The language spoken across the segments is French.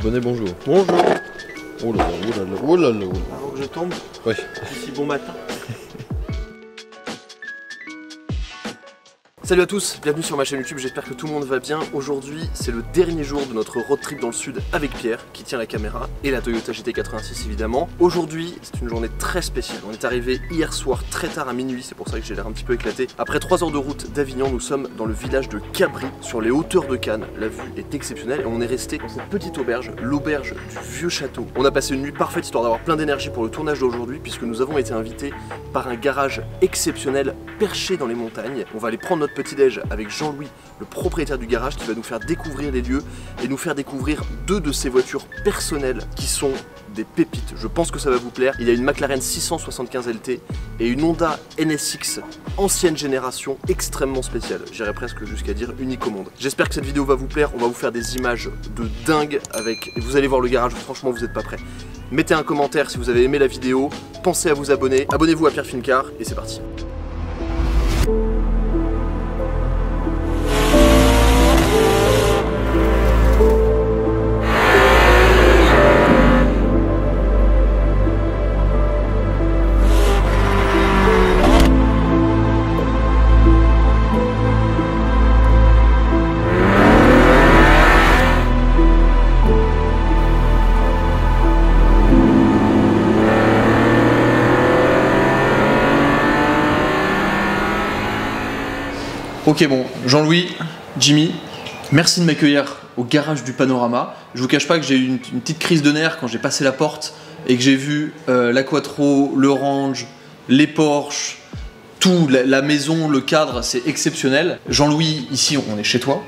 Bonnet, bonjour. Bonjour. Oh là là, oh là là, oh là là. Avant que je tombe, Oui. ici bon matin. Salut à tous, bienvenue sur ma chaîne YouTube, j'espère que tout le monde va bien. Aujourd'hui, c'est le dernier jour de notre road trip dans le sud avec Pierre, qui tient la caméra, et la Toyota GT86 évidemment. Aujourd'hui, c'est une journée très spéciale. On est arrivé hier soir très tard à minuit, c'est pour ça que j'ai l'air un petit peu éclaté. Après 3 heures de route d'Avignon, nous sommes dans le village de Cabris, sur les hauteurs de Cannes. La vue est exceptionnelle et on est resté dans cette petite auberge, l'auberge du vieux château. On a passé une nuit parfaite histoire d'avoir plein d'énergie pour le tournage d'aujourd'hui, puisque nous avons été invités par un garage exceptionnel perché dans les montagnes. On va aller prendre notre petit-déj avec Jean-Louis, le propriétaire du garage, qui va nous faire découvrir les lieux et nous faire découvrir 2 de ses voitures personnelles qui sont des pépites. Je pense que ça va vous plaire. Il y a une McLaren 675 LT et une Honda NSX ancienne génération extrêmement spéciale. J'irais presque jusqu'à dire unique au monde. J'espère que cette vidéo va vous plaire. On va vous faire des images de dingue avec... Et vous allez voir le garage, franchement vous n'êtes pas prêts. Mettez un commentaire si vous avez aimé la vidéo. Pensez à vous abonner. Abonnez-vous à Pierre Fincart et c'est parti. Ok bon, Jean-Louis, Jimmy, merci de m'accueillir au garage du Panorama. Je vous cache pas que j'ai eu une petite crise de nerfs quand j'ai passé la porte et que j'ai vu la Quattro, le Range, les Porsche, tout, la maison, le cadre, c'est exceptionnel. Jean-Louis, ici on est chez toi.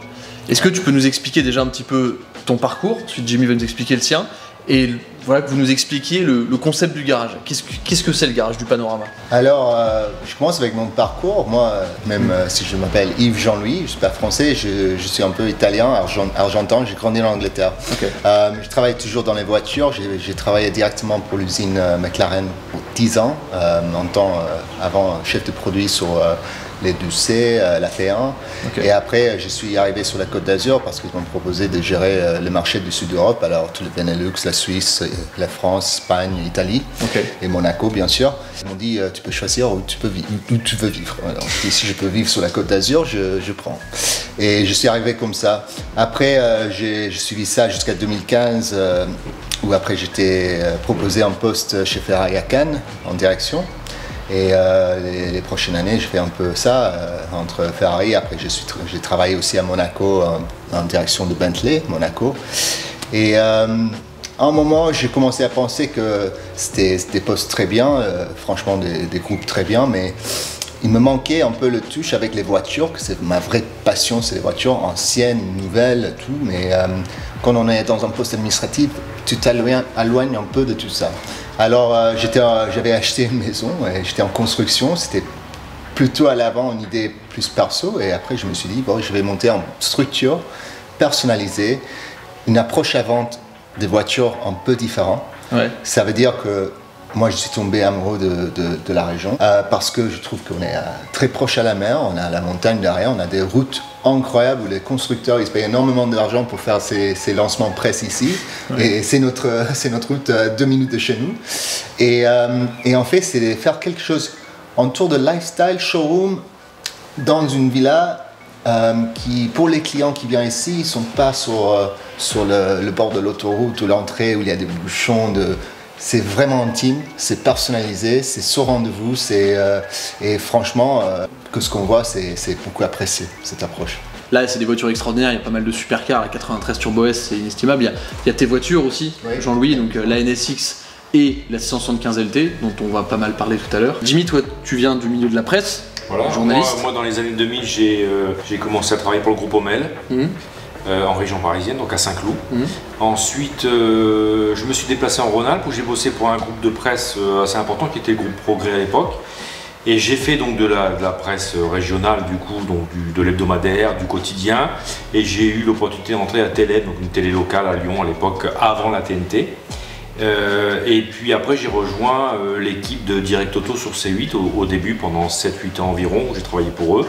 Est-ce que tu peux nous expliquer déjà un petit peu ton parcours? Ensuite Jimmy va nous expliquer le sien. Et voilà, que vous nous expliquiez le concept du garage. Qu'est-ce que c'est le garage du Panorama? Alors, je commence avec mon parcours. Moi, même si je m'appelle Yves Jean-Louis, je suis pas français, je suis un peu italien, argentin, j'ai grandi en Angleterre. Okay. Je travaille toujours dans les voitures, j'ai travaillé directement pour l'usine McLaren pour 10 ans, en tant avant chef de produit sur les 12C, la P1. Okay. Et après, je suis arrivé sur la Côte d'Azur parce qu'ils m'ont proposé de gérer le marché du sud d'Europe, alors tout le Benelux, la Suisse, la France, Espagne, Italie, okay, et Monaco bien sûr. Ils m'ont dit tu peux choisir où tu veux vivre. Alors, si je peux vivre sur la Côte d'Azur, je prends. Et je suis arrivé comme ça. Après, j'ai suivi ça jusqu'à 2015, où après j'étais proposé un poste chez Ferrari à Cannes en direction. Et les prochaines années, je fais un peu ça entre Ferrari. Après, j'ai travaillé aussi à Monaco en direction de Bentley, Monaco. Et à un moment, j'ai commencé à penser que c'était des postes très bien, franchement des groupes très bien, mais il me manquait un peu le touche avec les voitures, que c'est ma vraie passion, c'est les voitures anciennes, nouvelles, tout. Mais quand on est dans un poste administratif, tu t'éloignes un peu de tout ça. Alors j'avais acheté une maison et j'étais en construction, c'était plutôt à l'avant une idée plus perso, et après je me suis dit bon, je vais monter en structure personnalisée, une approche à vente des voitures un peu différente. Ouais. Ça veut dire que moi je suis tombé amoureux de la région parce que je trouve qu'on est très proche à la mer, on a la montagne derrière, on a des routes incroyables où les constructeurs ils se payent énormément d'argent pour faire ces lancements presse ici. Ouais. Et c'est notre route 2 minutes de chez nous. Et en fait c'est de faire quelque chose autour de lifestyle showroom dans une villa qui, pour les clients qui viennent ici, ils ne sont pas sur le bord de l'autoroute ou l'entrée où il y a des bouchons de... C'est vraiment intime, c'est personnalisé, c'est sur rendez-vous, et franchement, que ce qu'on voit, c'est beaucoup apprécié, cette approche. Là, c'est des voitures extraordinaires, il y a pas mal de supercars, la 93 Turbo S, c'est inestimable. Il y a tes voitures aussi, oui, Jean-Louis, donc la NSX et la 675 LT, dont on va pas mal parler tout à l'heure. Jimmy, toi, tu viens du milieu de la presse, voilà, journaliste. Moi, dans les années 2000, j'ai commencé à travailler pour le groupe Hommel. En région parisienne, donc à Saint-Cloud. Ensuite, je me suis déplacé en Rhône-Alpes où j'ai bossé pour un groupe de presse assez important qui était le groupe Progrès à l'époque. Et j'ai fait donc de la presse régionale, du coup, donc de l'hebdomadaire, du quotidien. Et j'ai eu l'opportunité d'entrer à Télé, donc une télé locale à Lyon à l'époque, avant la TNT. Et puis après, j'ai rejoint l'équipe de Direct Auto sur C8 au début pendant 7-8 ans environ, où j'ai travaillé pour eux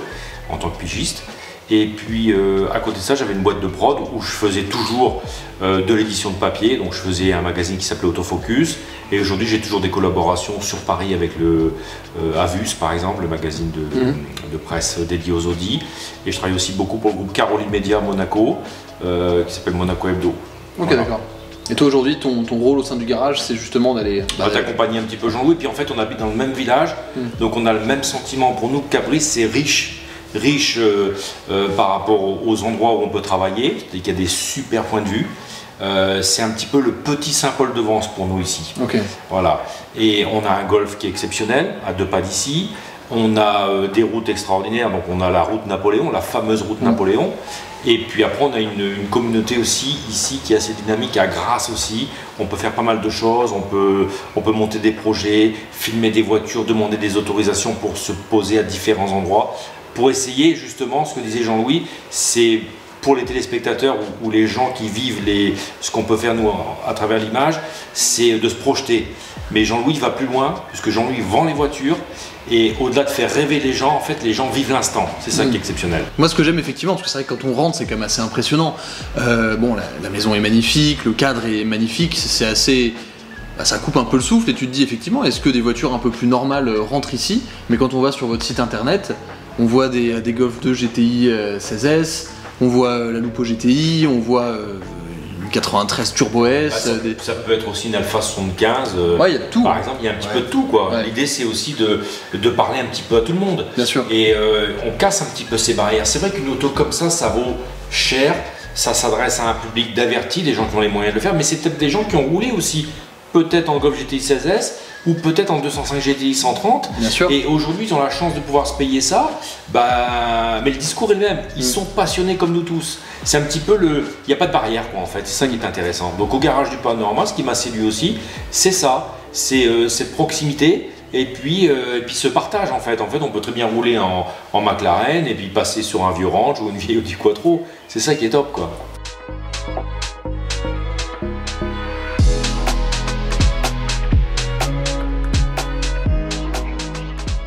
en tant que pigiste. Et puis à côté de ça, j'avais une boîte de prod où je faisais toujours de l'édition de papier. Donc je faisais un magazine qui s'appelait Autofocus. Et aujourd'hui, j'ai toujours des collaborations sur Paris avec le Avus, par exemple, le magazine de presse dédié aux Audi. Et je travaille aussi beaucoup pour le groupe Caroline Média Monaco, qui s'appelle Monaco Hebdo. Ok, Voilà. d'accord. Et toi aujourd'hui, ton rôle au sein du garage, c'est justement d'aller... T'accompagner un petit peu Jean-Louis, puis en fait on habite dans le même village, donc on a le même sentiment. Pour nous, Cabris c'est riche par rapport aux endroits où on peut travailler, c'est-à-dire qu'il y a des super points de vue. C'est un petit peu le petit Saint-Paul-de-Vence pour nous ici. Ok. Voilà. Et on a un golf qui est exceptionnel, à 2 pas d'ici. On a des routes extraordinaires, donc on a la route Napoléon, la fameuse route Napoléon. Et puis après, on a une communauté aussi ici qui est assez dynamique, à Grasse aussi. On peut faire pas mal de choses, on peut monter des projets, filmer des voitures, demander des autorisations pour se poser à différents endroits. Pour essayer justement, ce que disait Jean-Louis, c'est pour les téléspectateurs ou les gens qui vivent ce qu'on peut faire nous à travers l'image, c'est de se projeter. Mais Jean-Louis va plus loin, puisque Jean-Louis vend les voitures. Et au-delà de faire rêver les gens, en fait, les gens vivent l'instant. C'est ça qui est exceptionnel. Moi, ce que j'aime effectivement, parce que c'est vrai que quand on rentre, c'est quand même assez impressionnant. Bon, la maison est magnifique, le cadre est magnifique, c'est assez... ça coupe un peu le souffle et tu te dis effectivement, est-ce que des voitures un peu plus normales rentrent ici? Mais quand on va sur votre site internet, on voit des Golf 2 GTI 16S, on voit la Lupo GTI, on voit... 93 Turbo S. Ça peut être aussi une Alpha 75. Ouais, il y a tout. Par exemple, il y a un petit peu de tout, quoi. Ouais. L'idée, c'est aussi de parler un petit peu à tout le monde. Bien sûr. Et on casse un petit peu ces barrières. C'est vrai qu'une auto comme ça vaut cher. Ça s'adresse à un public d'avertis, des gens qui ont les moyens de le faire, mais c'est peut-être des gens qui ont roulé aussi, peut-être en Golf GTI 16S ou peut-être en 205 GTI 130. Bien sûr. Et aujourd'hui, ils ont la chance de pouvoir se payer ça. Mais le discours est le même. Ils sont passionnés comme nous tous. C'est un petit peu il n'y a pas de barrière, quoi, en fait. C'est ça qui est intéressant. Donc au garage du Panorama, ce qui m'a séduit aussi, c'est ça. C'est cette proximité. Et puis ce partage, en fait. En fait, on peut très bien rouler en McLaren et puis passer sur un vieux Range ou une vieille Audi Quattro. C'est ça qui est top, quoi.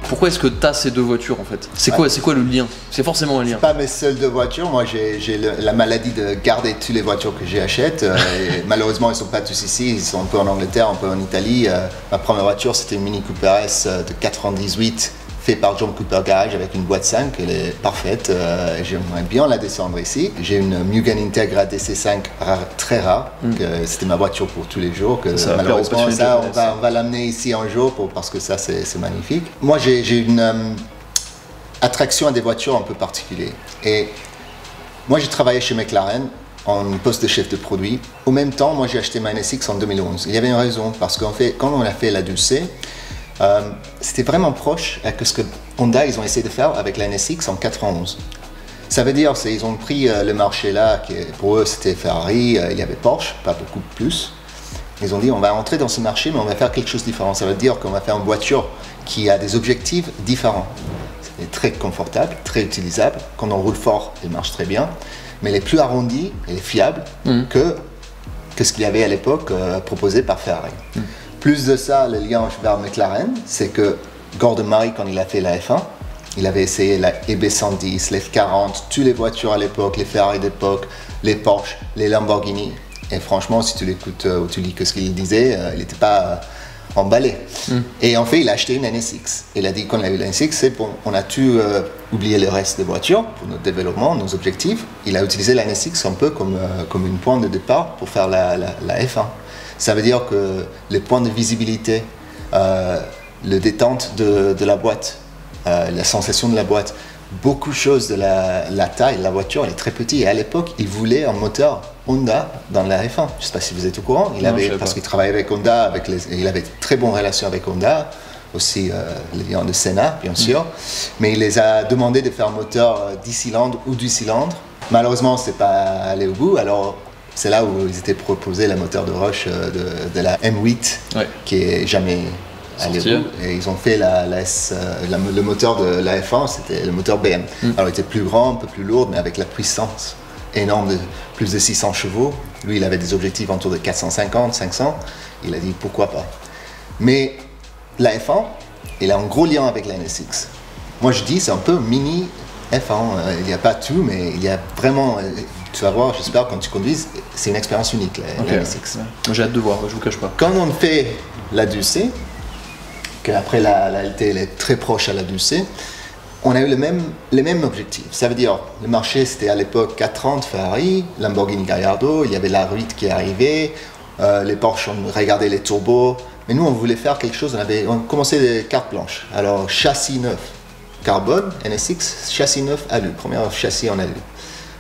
Pourquoi est-ce que tu as ces deux voitures en fait? C'est quoi le lien? C'est forcément un lien. Pas mes seules deux voitures. Moi, j'ai la maladie de garder toutes les voitures que j'achète. Et malheureusement, ils ne sont pas tous ici. Ils sont un peu en Angleterre, un peu en Italie. Ma première voiture, c'était une Mini Cooper S de 98, fait par John Cooper Garage avec une boîte 5. Elle est parfaite. J'aimerais bien la descendre ici. J'ai une Mugen Integra DC5 très rare. C'était ma voiture pour tous les jours. Malheureusement, on va l'amener ici un jour parce que ça, c'est magnifique. Moi, j'ai une attraction à des voitures un peu particulières. Et moi, j'ai travaillé chez McLaren en poste de chef de produit. Au même temps, moi, j'ai acheté ma NSX en 2011. Il y avait une raison, parce qu'en fait, quand on a fait la 12C, c'était vraiment proche à ce que Honda ils ont essayé de faire avec la NSX en 91. Ça veut dire qu'ils ont pris le marché là, qui pour eux c'était Ferrari, il y avait Porsche, pas beaucoup plus. Ils ont dit on va entrer dans ce marché mais on va faire quelque chose de différent. Ça veut dire qu'on va faire une voiture qui a des objectifs différents. C'est très confortable, très utilisable. Quand on roule fort, elle marche très bien. Mais elle est plus arrondie, elle est fiable que ce qu'il y avait à l'époque proposé par Ferrari. Plus de ça, le lien vers McLaren, c'est que Gordon Murray, quand il a fait la F1, il avait essayé la EB110, les F40, toutes les voitures à l'époque, les Ferrari d'époque, les Porsche, les Lamborghini. Et franchement, si tu l'écoutes ou tu lis ce qu'il disait, il n'était pas emballé. Et en fait, il a acheté une NSX. Il a dit qu'on a eu la NSX, c'est bon, on a tout oublié le reste des voitures pour notre développement, nos objectifs. Il a utilisé la NSX un peu comme une point de départ pour faire la F1. Ça veut dire que les points de visibilité, le détente de la boîte, la sensation de la boîte, beaucoup de choses de la taille de la voiture, elle est très petite. Et à l'époque, il voulait un moteur Honda dans la F1. Je ne sais pas si vous êtes au courant. Parce qu'il travaillait avec Honda, il avait de très bonnes relations avec Honda, aussi les liens de Senna, bien sûr. Mais il les a demandé de faire un moteur 10 cylindres ou 12 cylindres. Malheureusement, ce n'est pas allé au bout. Alors, c'est là où ils étaient proposés la moteur de Roche de la M8, qui est jamais allé au bout. Et ils ont fait le moteur de la F1, c'était le moteur BM. Alors il était plus grand, un peu plus lourd, mais avec la puissance énorme de plus de 600 chevaux. Lui, il avait des objectifs autour de 450, 500. Il a dit pourquoi pas. Mais la F1, il a un gros lien avec la NSX. Moi je dis c'est un peu mini F1, il n'y a pas tout, mais il y a vraiment, tu vas voir, j'espère, quand tu conduis, c'est une expérience unique, la NSX. J'ai hâte de voir, je vous cache pas. Quand on fait la WC, qu'après la LT elle est très proche à la WC, on a eu les mêmes objectifs. Ça veut dire, le marché c'était à l'époque 430 Ferrari, Lamborghini Gallardo, il y avait la R8 qui arrivait, les Porsche, on regardait les turbos, mais nous on voulait faire quelque chose, on commençait des cartes blanches. Alors châssis neuf, carbone, NSX, châssis neuf alu, premier châssis en alu.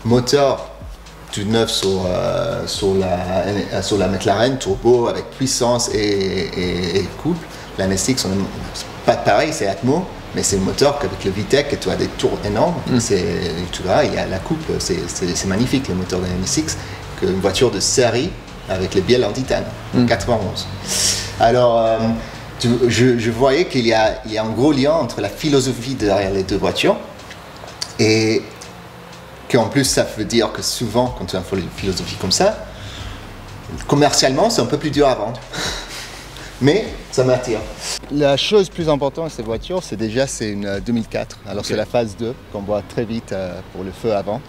Moteur tout neuf sur la McLaren, turbo avec puissance et couple. La NSX, pas pareil, c'est Atmo, mais c'est un moteur qu'avec le VTEC, tu as des tours énormes. Tu vois, il y a la coupe, c'est magnifique le moteur de la NSX, une voiture de série avec les bielles en titane, 91. Alors, je voyais qu'il y a un gros lien entre la philosophie derrière les deux voitures et qu'en plus ça veut dire que souvent quand tu as une philosophie comme ça, commercialement c'est un peu plus dur à vendre. Mais ça m'attire. La chose plus importante de cette voiture, c'est une 2004. Alors c'est la phase 2 qu'on voit très vite pour le feu avant.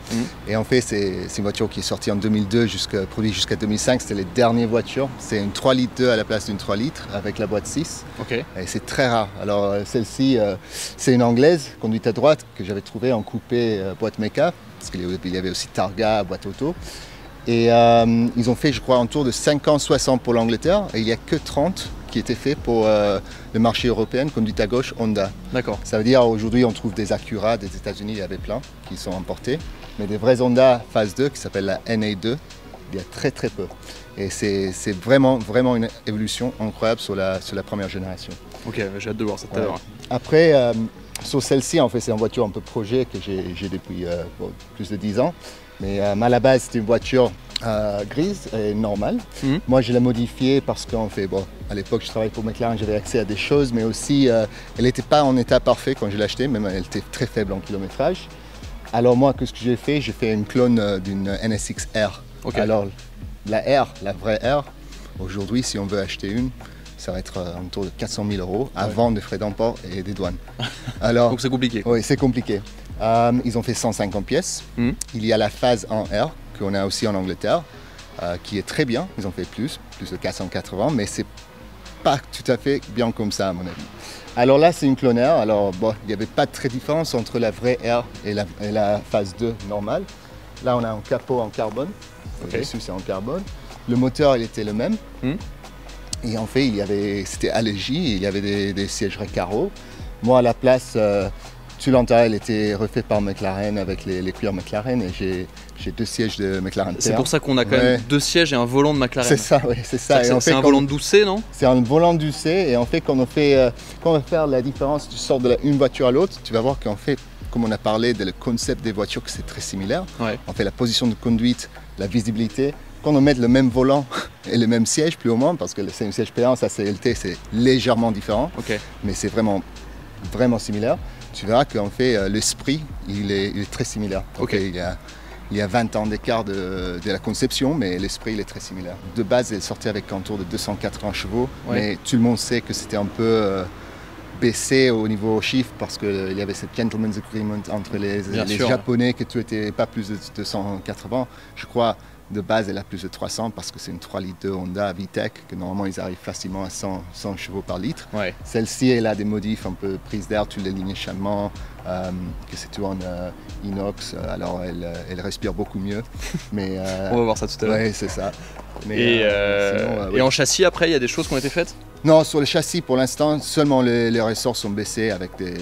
Et en fait, c'est une voiture qui est sortie en 2002, produite jusqu'à 2005. C'était les dernières voitures. C'est une 3 litres 2 à la place d'une 3 litres avec la boîte 6. Et c'est très rare. Alors celle-ci, c'est une anglaise, conduite à droite, que j'avais trouvée en coupé boîte méca, parce qu'il y avait aussi Targa, boîte auto. Et ils ont fait, je crois, un tour de 50-60 pour l'Angleterre, et il n'y a que 30 qui étaient faits pour le marché européen, conduite à gauche Honda. D'accord. Ça veut dire aujourd'hui on trouve des Acura des États-Unis, il y avait plein qui sont importés, mais des vrais Honda phase 2 qui s'appelle la NA2, il y a très très peu. Et c'est vraiment une évolution incroyable sur la première génération. Ok, j'ai hâte de voir ça tout à l'heure. Après, sur celle-ci, en fait, c'est une voiture un peu projet que j'ai depuis plus de 10 ans. Mais à la base, c'était une voiture grise et normale. Moi, je l'ai modifiée parce qu'en fait, à l'époque, je travaillais pour McLaren, j'avais accès à des choses, mais aussi, elle n'était pas en état parfait quand je l'ai achetée, même elle était très faible en kilométrage. Alors moi, qu'est-ce que j'ai fait? J'ai fait une clone d'une NSX R. Alors, la R, la vraie R, aujourd'hui, si on veut acheter une, ça va être autour de 400 000 € avant des frais d'import et des douanes. Alors, donc c'est compliqué. Oui, c'est compliqué. Ils ont fait 150 pièces. Il y a la phase 1R qu'on a aussi en Angleterre, qui est très bien. Ils ont fait plus de 480, mais c'est pas tout à fait bien comme ça à mon avis. Alors là, c'est une clone R. Alors il n'y avait pas de très différence entre la vraie R et la phase 2 normale. Là, on a un capot en carbone. Dessus, c'est en carbone. Le moteur, il était le même. Et en fait, c'était allégé, il y avait des sièges recaro. Moi, à la place, tout l'intérieur était refait par McLaren avec les cuirs McLaren et j'ai 2 sièges de McLaren. C'est pour ça qu'on a quand même 2 sièges et un volant de McLaren. C'est ça, oui, c'est ça. C'est un volant de 12C, non? C'est un volant de 12C et en fait, quand on va faire la différence, tu sors d'une voiture à l'autre, tu vas voir qu'en fait, comme on a parlé du concept des voitures, que c'est très similaire. En fait, la position de conduite, la visibilité. Quand on met le même volant et le même siège, plus ou moins, parce que c'est un siège P1, ça c'est LT, c'est légèrement différent, mais c'est vraiment similaire. Tu verras qu'en fait, l'esprit, il est très similaire. Il y a 20 ans d'écart de la conception, mais l'esprit, il est très similaire. De base, elle sortait avec un tour de 280 chevaux, mais tout le monde sait que c'était un peu baissé au niveau chiffre parce qu'il y avait cette gentleman's agreement entre les Japonais que tout n'était pas plus de 280. Je crois de base, elle a plus de 300 parce que c'est une 3 litres 2 Honda VTEC, que normalement ils arrivent facilement à 100 chevaux par litre. Celle-ci, elle a des modifs un peu prise d'air, toutes les lignes d'échappement, que c'est tout en inox, alors elle respire beaucoup mieux. Mais, on va voir ça tout à l'heure. Oui, c'est ça. Mais, et en châssis, après, il y a des choses qui ont été faites? Non, sur le châssis, pour l'instant, seulement les ressorts sont baissés avec des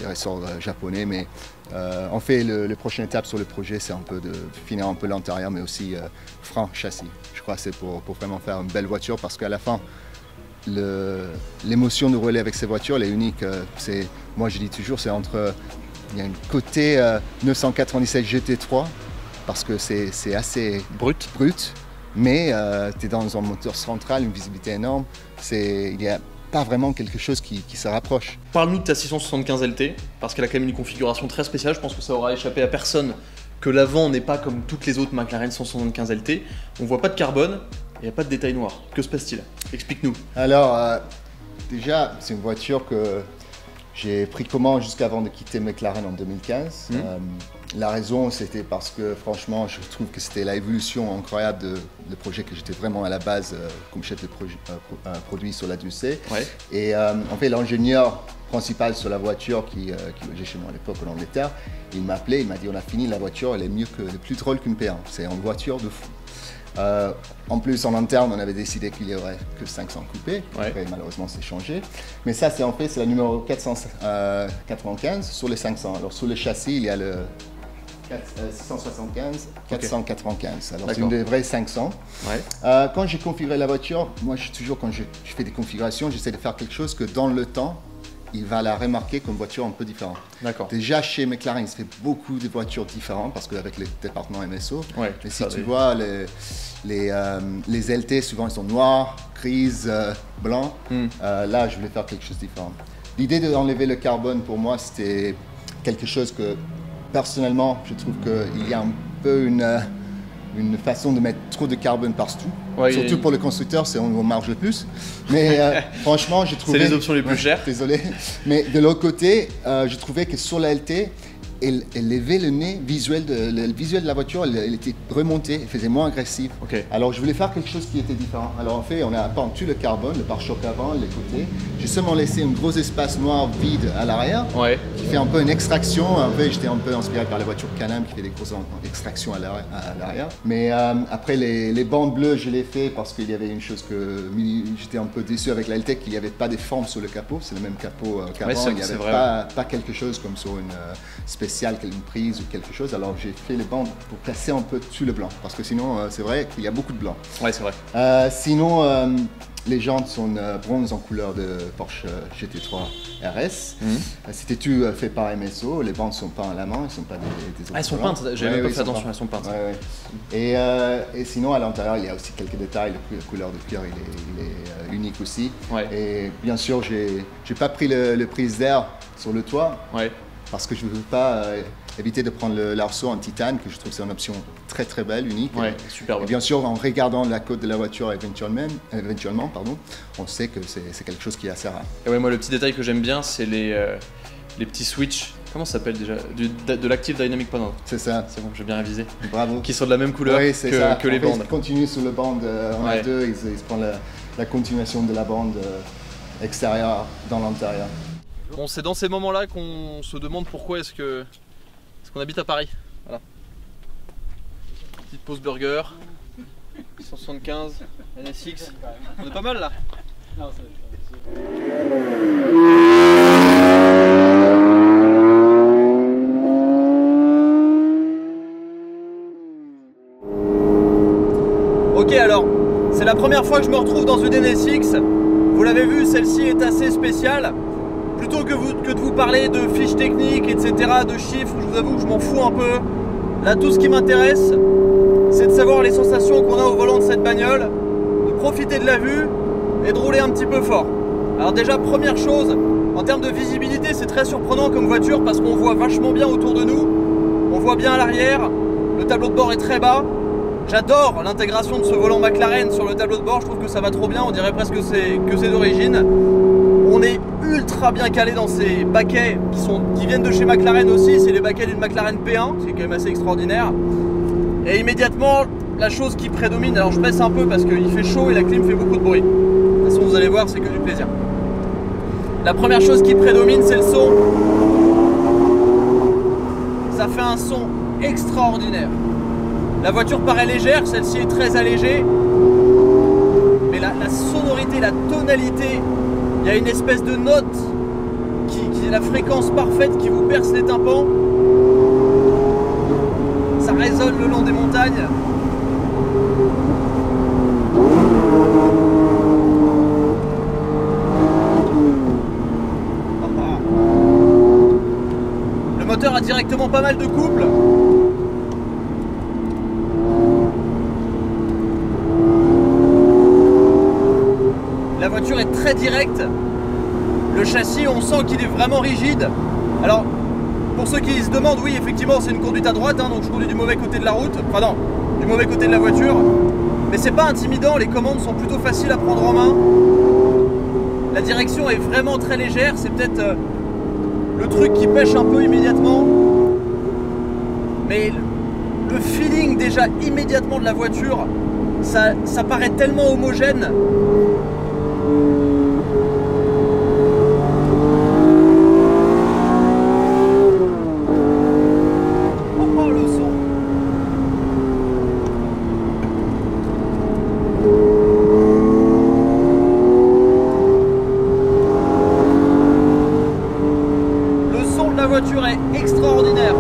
ressorts japonais, mais en fait, la prochaine étape sur le projet, c'est un peu de finir un peu l'intérieur, mais aussi frein, châssis. Je crois que c'est pour vraiment faire une belle voiture, parce qu'à la fin, l'émotion de rouler avec ces voitures, elle est unique. Moi, je dis toujours, c'est entre... Il y a un côté 997 GT3, parce que c'est assez brut, mais tu es dans un moteur central, une visibilité énorme. Il n'y a pas vraiment quelque chose qui se rapproche. Parle-nous de ta 675 LT, parce qu'elle a quand même une configuration très spéciale. Je pense que ça aura échappé à personne que l'avant n'est pas comme toutes les autres McLaren 175 LT. On voit pas de carbone, il n'y a pas de détail noir. Que se passe-t-il? Explique-nous. Alors, déjà, c'est une voiture que J'ai pris commande jusqu'avant de quitter McLaren en 2015. La raison, c'était parce que franchement, je trouve que c'était l'évolution incroyable de projet que j'étais vraiment à la base comme chef de produit sur la WC. Ouais. Et en fait, l'ingénieur principal sur la voiture qui logeait chez moi à l'époque en Angleterre, il m'a appelé, il m'a dit on a fini, la voiture, elle est plus drôle qu'une P1. C'est une voiture de fou. En plus, en interne, on avait décidé qu'il n'y aurait que 500 coupés. Ouais. Après, malheureusement, c'est changé. Mais ça, c'est en fait, c'est la numéro 495 sur les 500. Alors, sur le châssis, il y a le 675, 495. Alors, c'est une des vraies 500. Ouais. Quand j'ai configuré la voiture, moi, quand je fais des configurations, j'essaie de faire quelque chose que dans le temps, il va la remarquer comme voiture un peu différente. D'accord. Déjà chez McLaren, il se fait beaucoup de voitures différentes parce qu'avec le département MSO, Ouais, mais si tu vois les LT, souvent ils sont noirs, grises, blancs. Là, je voulais faire quelque chose de différent. L'idée d'enlever le carbone, pour moi, c'était quelque chose que, personnellement, je trouve qu'il y a un peu une façon de mettre trop de carbone partout. Ouais, surtout pour le constructeur, c'est où on marge le plus. Mais franchement, j'ai trouvé... C'est les options les plus chères. Désolé. Mais de l'autre côté, je trouvais que sur la LT, elle levait le nez visuel de la voiture, elle était remontée, elle faisait moins agressive. Okay. Alors je voulais faire quelque chose qui était différent. Alors en fait, on a pendu le carbone, le pare-choc avant, les côtés. J'ai seulement laissé un gros espace noir vide à l'arrière, qui fait un peu une extraction. En fait, j'étais un peu inspiré par la voiture Can-Am qui fait des grosses extractions à l'arrière. Mais après, les bandes bleues, je l'ai fait parce qu'il y avait une chose que j'étais un peu déçu avec la LTEC, qu'il n'y avait pas de forme sur le capot. C'est le même capot qu'avant. Il n'y avait pas quelque chose comme sur une spéciale, une prise ou quelque chose. Alors j'ai fait les bandes pour casser un peu tout le blanc. Parce que sinon, c'est vrai qu'il y a beaucoup de blanc. Ouais, c'est vrai. Sinon, les jantes sont bronze en couleur de Porsche GT3 RS. C'était tout fait par MSO. Les bandes sont peintes à la main, elles ne sont pas des elles sont peintes, j'avais même pas fait attention, elles sont peintes. Et sinon, à l'intérieur, il y a aussi quelques détails. La couleur de cuir, il est unique aussi. Et bien sûr, j'ai pas pris le prise d'air sur le toit. Parce que je ne veux pas éviter de prendre l'arceau en titane, que je trouve que c'est une option très très belle, unique. Super. Et bien sûr, en regardant la côte de la voiture éventuellement, on sait que c'est quelque chose qui est assez rare. Et moi, le petit détail que j'aime bien, c'est les petits switches. Comment ça s'appelle déjà? De l'Active Dynamic Panel. C'est ça. C'est bon, j'ai bien révisé. Bravo. Qui sont de la même couleur que les bandes. Ils continuent sur le bande, on a deux, ils prennent la continuation de la bande extérieure dans l'intérieur. Bon, c'est dans ces moments-là qu'on se demande pourquoi est-ce qu'on habite à Paris. Voilà. Petite pause burger. 175, NSX. On est pas mal là. Ok, alors, c'est la première fois que je me retrouve dans une NSX. Vous l'avez vu, celle-ci est assez spéciale. Plutôt que de vous parler de fiches techniques, etc., de chiffres, je vous avoue que je m'en fous un peu. Là, tout ce qui m'intéresse, c'est de savoir les sensations qu'on a au volant de cette bagnole, de profiter de la vue et de rouler un petit peu fort. Alors déjà, première chose, en termes de visibilité, c'est très surprenant comme voiture parce qu'on voit vachement bien autour de nous. On voit bien à l'arrière, le tableau de bord est très bas. J'adore l'intégration de ce volant McLaren sur le tableau de bord, je trouve que ça va trop bien, on dirait presque que c'est d'origine. On est ultra bien calé dans ces baquets qui viennent de chez McLaren aussi, c'est les baquets d'une McLaren P1, c'est quand même assez extraordinaire. Et immédiatement, la chose qui prédomine, alors je baisse un peu parce qu'il fait chaud et la clim fait beaucoup de bruit. De toute façon, vous allez voir, c'est que du plaisir. La première chose qui prédomine, c'est le son. Ça fait un son extraordinaire. La voiture paraît légère, celle-ci est très allégée. Mais la sonorité, la tonalité, il y a une espèce de note qui est la fréquence parfaite qui vous perce les tympans. Ça résonne le long des montagnes. Le moteur a directement pas mal de couple. La voiture est très directe. Le châssis, on sent qu'il est vraiment rigide. Alors, pour ceux qui se demandent, oui, effectivement, c'est une conduite à droite, donc je conduis du mauvais côté de la route. Enfin non, du mauvais côté de la voiture. Mais c'est pas intimidant, les commandes sont plutôt faciles à prendre en main. La direction est vraiment très légère, c'est peut-être le truc qui pêche un peu immédiatement. Mais le feeling déjà immédiatement de la voiture, ça paraît tellement homogène. Oh, le son. Le son de la voiture est extraordinaire.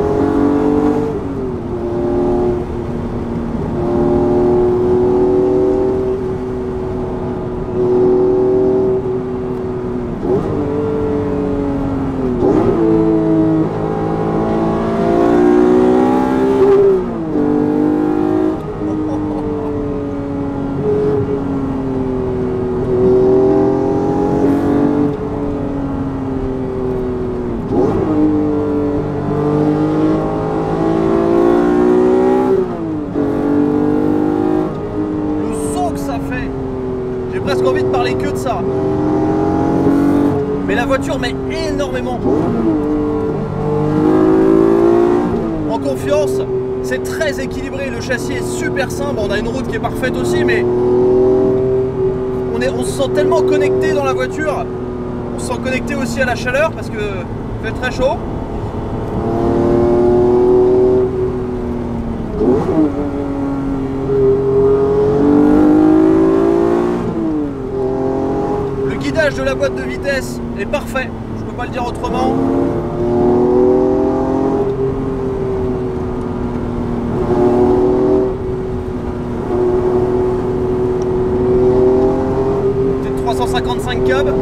J'ai presque envie de parler que de ça. Mais la voiture met énormément en confiance. C'est très équilibré, le châssis est super simple. On a une route qui est parfaite aussi, mais on se sent tellement connecté dans la voiture. On se sent connecté aussi à la chaleur parce que il fait très chaud. De la boîte de vitesse est parfait, je peux pas le dire autrement. C'est 355 cab.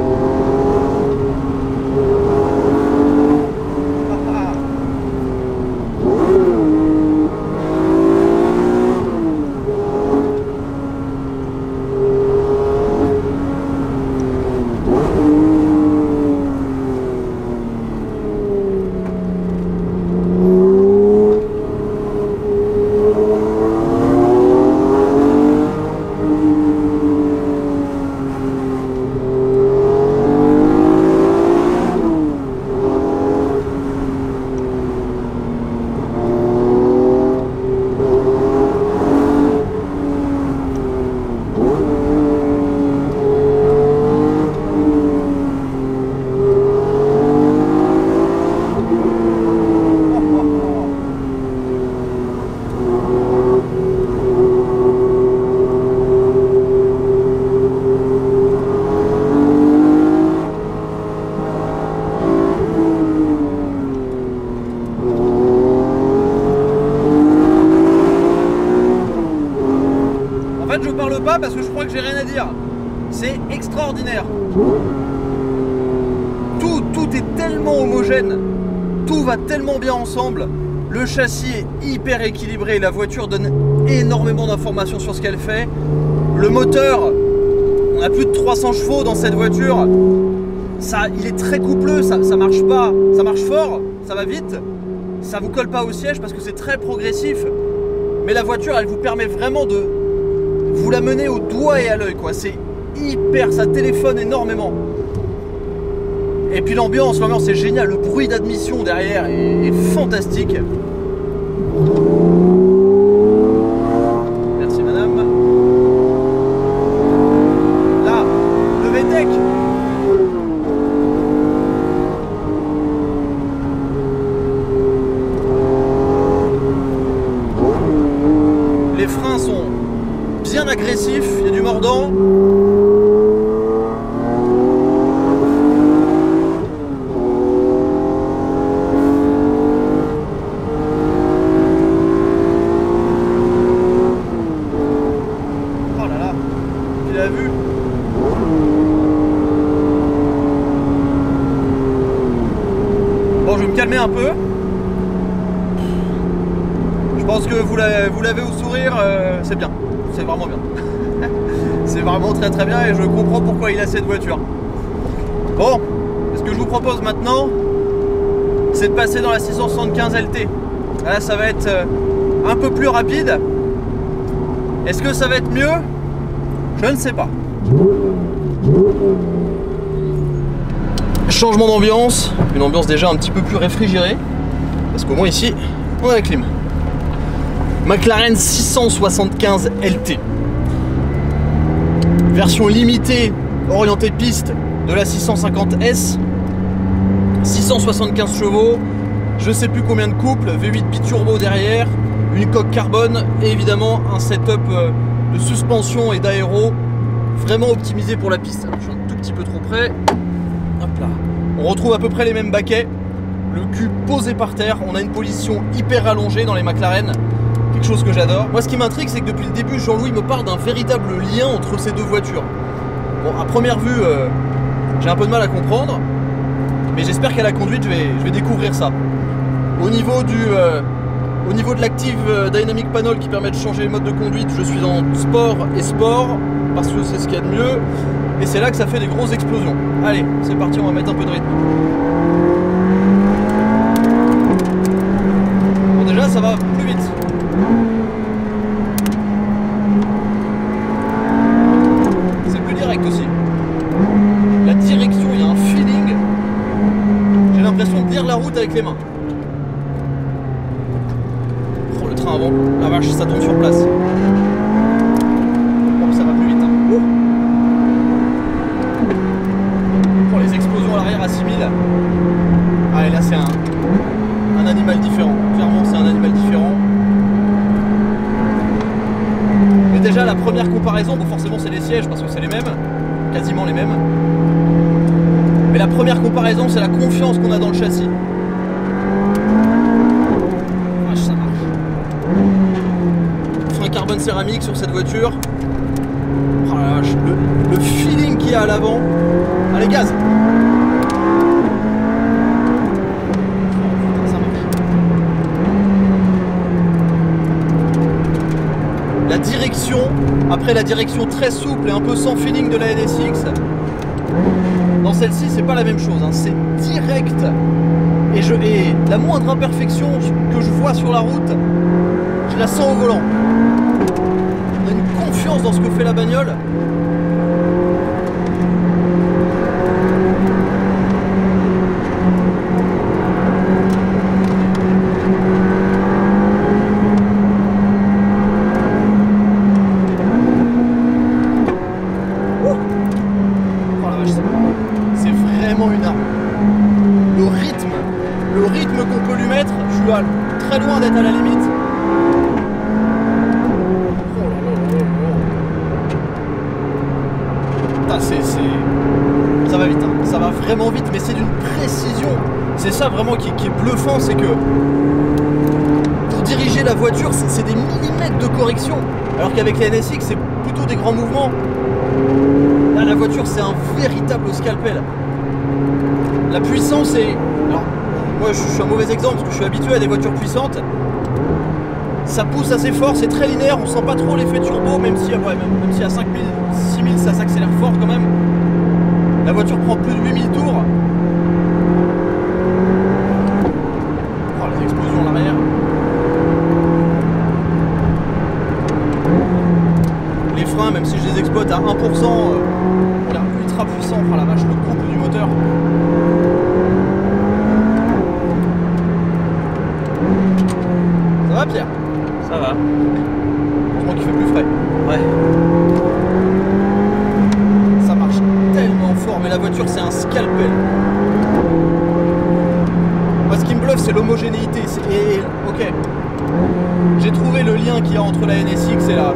Je parle pas parce que je crois que j'ai rien à dire. C'est extraordinaire. Tout est tellement homogène. Tout va tellement bien ensemble. Le châssis est hyper équilibré. La voiture donne énormément d'informations sur ce qu'elle fait. Le moteur, on a plus de 300 chevaux dans cette voiture. Il est très coupleux, ça marche pas. Ça marche fort, ça va vite. Ça vous colle pas au siège parce que c'est très progressif. Mais la voiture, elle vous permet vraiment de vous la mener au doigt et à l'œil, quoi. C'est hyper, ça téléphone énormément. Et puis l'ambiance est géniale. Le bruit d'admission derrière est fantastique. Merci madame. Là, le VTEC. Les freins sont bien agressifs, il y a du mordant. Oh là là, tu l'as vu? Bon, je vais me calmer un peu. Je pense que vous l'avez au sourire, c'est bien. C'est vraiment bien. C'est vraiment très très bien et je comprends pourquoi il a cette voiture. Bon, ce que je vous propose maintenant, c'est de passer dans la 675 LT. Là, ça va être un peu plus rapide. Est-ce que ça va être mieux? Je ne sais pas. changement d'ambiance, une ambiance déjà un petit peu plus réfrigérée, parce qu'au moins ici, on a la clim. McLaren 675 LT. Version limitée, orientée piste de la 650S. 675 chevaux, je sais plus combien de couples, V8 biturbo derrière, une coque carbone et évidemment un setup de suspension et d'aéro vraiment optimisé pour la piste. Alors, je suis un tout petit peu trop près. Hop là. On retrouve à peu près les mêmes baquets, le cul posé par terre, on a une position hyper allongée dans les McLaren, quelque chose que j'adore. Moi ce qui m'intrigue c'est que depuis le début Jean-Louis me parle d'un véritable lien entre ces deux voitures. Bon, à première vue j'ai un peu de mal à comprendre, mais j'espère qu'à la conduite je vais découvrir ça. Au niveau de l'Active Dynamic Panel qui permet de changer les modes de conduite, je suis en sport et sport parce que c'est ce qu'il y a de mieux et c'est là que ça fait des grosses explosions. Allez, c'est parti, on va mettre un peu de rythme. Bon déjà ça va plus vite. C'est plus direct aussi. La direction, il y a un feeling. J'ai l'impression de lire la route avec les mains. Oh, le train avant. La vache, ça tombe sur place. Oh, ça va plus vite. Hein. Oh, les explosions à l'arrière à 6000. Ah, et là, c'est un animal différent. Clairement, c'est un animal différent. Mais déjà, la première comparaison, bon, forcément, c'est les sièges parce que c'est les mêmes. Quasiment les mêmes. Mais la première comparaison, c'est la confiance qu'on a dans le châssis. Vache, ça marche. Frein carbone céramique sur cette voiture. Oh la vache, le feeling qu'il y a à l'avant. Allez, gaz! Oh, ça marche. La direction, après la direction très souple et un peu sans feeling de la NSX, dans celle-ci c'est pas la même chose, hein. C'est direct et la moindre imperfection que je vois sur la route, je la sens au volant. On a une confiance dans ce que fait la bagnole. Le rythme qu'on peut lui mettre, je suis très loin d'être à la limite. Oh là là là là. Ça va vite, hein. Ça va vraiment vite, mais c'est d'une précision. C'est ça vraiment qui est bluffant, c'est que pour diriger la voiture, c'est des millimètres de correction. Alors qu'avec la NSX, c'est plutôt des grands mouvements. Là, la voiture, c'est un véritable scalpel. La puissance est... Alors, moi, je suis un mauvais exemple parce que je suis habitué à des voitures puissantes. Ça pousse assez fort, c'est très linéaire, on sent pas trop l'effet turbo, même si à 5000, 6000, ça s'accélère fort quand même. La voiture prend plus de 8000 tours. Oh, les explosions à l'arrière. Les freins, même si je les exploite à 1%, on est ultra puissant. Oh la vache, le couple du moteur. Ça va, Pierre? Ça va. Heureusement qu'il fait plus frais. Ouais. Ça marche tellement fort, mais la voiture c'est un scalpel. Moi ce qui me bluffe c'est l'homogénéité. Ok. J'ai trouvé le lien qu'il y a entre la NSX et la...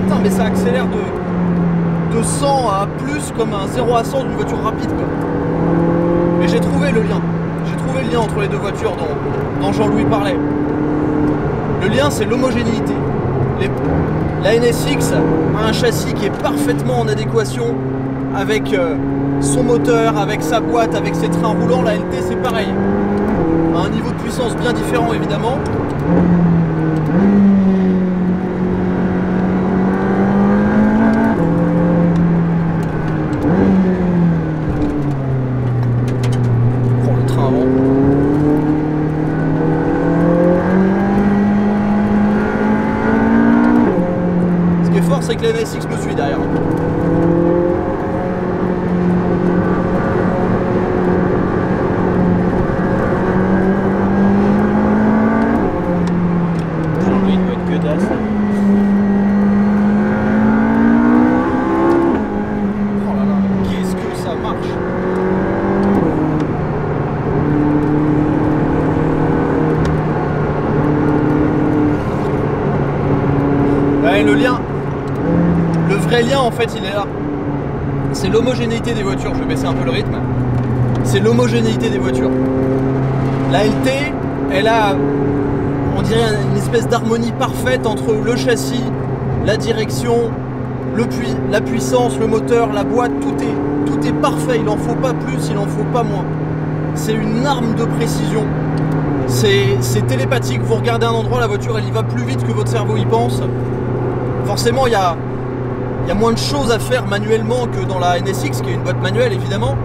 Putain mais ça accélère de 100 à plus comme un 0 à 100 d'une voiture rapide quoi. Mais j'ai trouvé le lien. J'ai trouvé le lien entre les deux voitures dont Jean-Louis parlait. Le lien c'est l'homogénéité. La NSX a un châssis qui est parfaitement en adéquation avec son moteur, avec sa boîte, avec ses trains roulants. La LT c'est pareil. À un niveau de puissance bien différent évidemment. Oh, le train avant. Ce qui est fort c'est que la NSX me suit derrière. en fait il est là. C'est l'homogénéité des voitures, je vais baisser un peu le rythme. C'est l'homogénéité des voitures. La LT, elle a, on dirait, une espèce d'harmonie parfaite entre le châssis, la direction, la puissance, le moteur, la boîte, tout est parfait, il n'en faut pas plus, il n'en faut pas moins. C'est une arme de précision, c'est télépathique, vous regardez un endroit, la voiture elle y va plus vite que votre cerveau y pense. Forcément il y a moins de choses à faire manuellement que dans la NSX, qui est une boîte manuelle évidemment,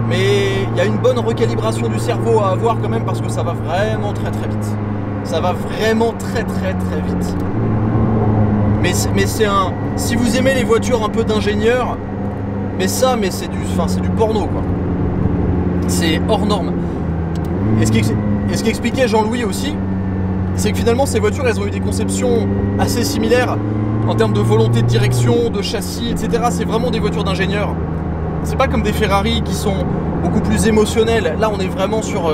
mais il y a une bonne recalibration du cerveau à avoir quand même, parce que ça va vraiment très très vite. Ça va vraiment très très très vite. Mais si vous aimez les voitures un peu d'ingénieur, mais c'est du porno quoi. C'est hors norme. Et ce qu'expliquait Jean-Louis aussi, c'est que finalement ces voitures elles ont eu des conceptions assez similaires en termes de volonté de direction, de châssis, etc. C'est vraiment des voitures d'ingénieurs. C'est pas comme des Ferrari qui sont beaucoup plus émotionnelles. Là on est vraiment sur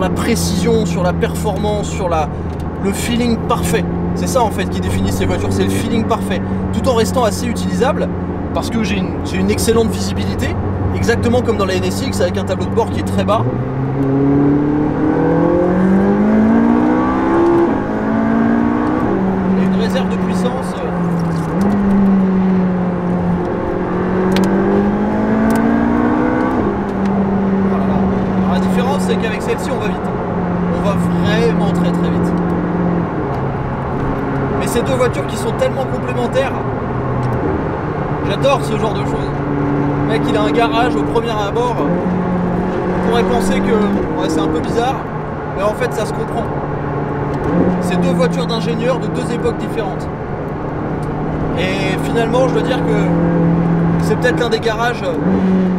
la précision, sur la performance, sur le feeling parfait. C'est ça en fait qui définit ces voitures, c'est le feeling parfait. Tout en restant assez utilisable, parce que j'ai une excellente visibilité, exactement comme dans la NSX avec un tableau de bord qui est très bas. Et une réserve de puissance. Voilà. Alors, la différence c'est qu'avec celle-ci on va vite. On va vraiment très très vite. Mais ces deux voitures qui sont tellement complémentaires, j'adore ce genre de choses. Le mec il a un garage au premier abord, on pourrait penser que ouais, c'est un peu bizarre, mais en fait ça se comprend. C'est deux voitures d'ingénieurs de deux époques différentes. Et finalement je dois dire que c'est peut-être l'un des garages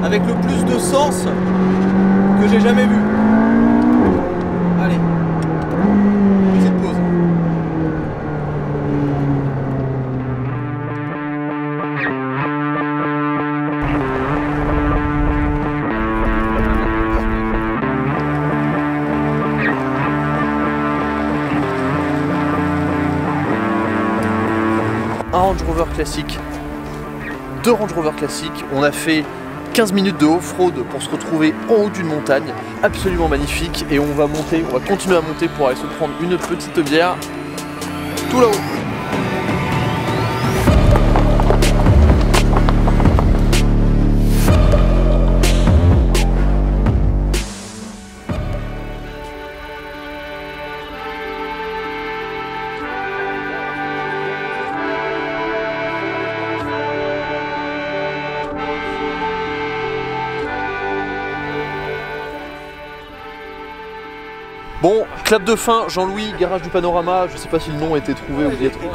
avec le plus de sens que j'ai jamais vu. Allez, petite pause. Un Range Rover classique, deux Range Rover classiques, on a fait 15 minutes de off-road pour se retrouver en haut d'une montagne, absolument magnifique, et on va continuer à monter pour aller se prendre une petite bière tout là-haut. Bon, clap de fin, Jean-Louis, garage du Panorama, je sais pas si le nom a été trouvé ou bien trouvé.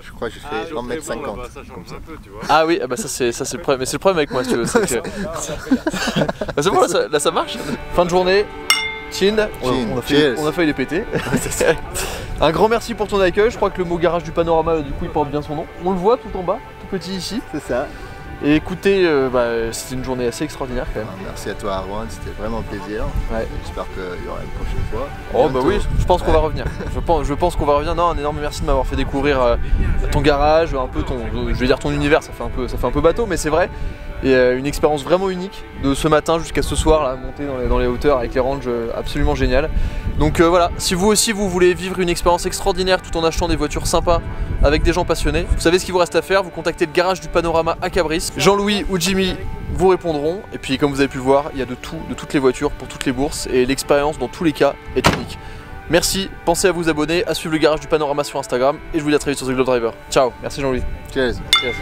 Je crois que j'ai fait 1m50. Ah oui, bah ça c'est le problème, mais c'est le problème avec moi si tu veux. C'est bon, là ça marche. Fin de journée, chin, on a failli les péter. Un grand merci pour ton accueil, je crois que le mot garage du Panorama du coup il porte bien son nom. On le voit tout en bas, tout petit ici. C'est ça. Et écoutez, c'était une journée assez extraordinaire quand même. Merci à toi Arwan, c'était vraiment un plaisir. Ouais. J'espère qu'il y aura une prochaine fois. Oh bah oui, je pense qu'on va revenir. Je pense qu'on va revenir. Non, un énorme merci de m'avoir fait découvrir ton garage, un peu je vais dire ton univers, ça fait un peu bateau, mais c'est vrai. Et une expérience vraiment unique de ce matin jusqu'à ce soir, là, monter dans les hauteurs avec les ranges absolument géniales. Donc voilà, si vous aussi vous voulez vivre une expérience extraordinaire tout en achetant des voitures sympas avec des gens passionnés, vous savez ce qu'il vous reste à faire, vous contactez le garage du Panorama à Cabris. Jean-Louis ou Jimmy vous répondront, et puis comme vous avez pu le voir, il y a de tout, de toutes les voitures pour toutes les bourses, et l'expérience dans tous les cas est unique. Merci, pensez à vous abonner, à suivre le garage du Panorama sur Instagram, et je vous dis à très vite sur The Globe Driver. Ciao, merci Jean-Louis. Cheers. Cheers.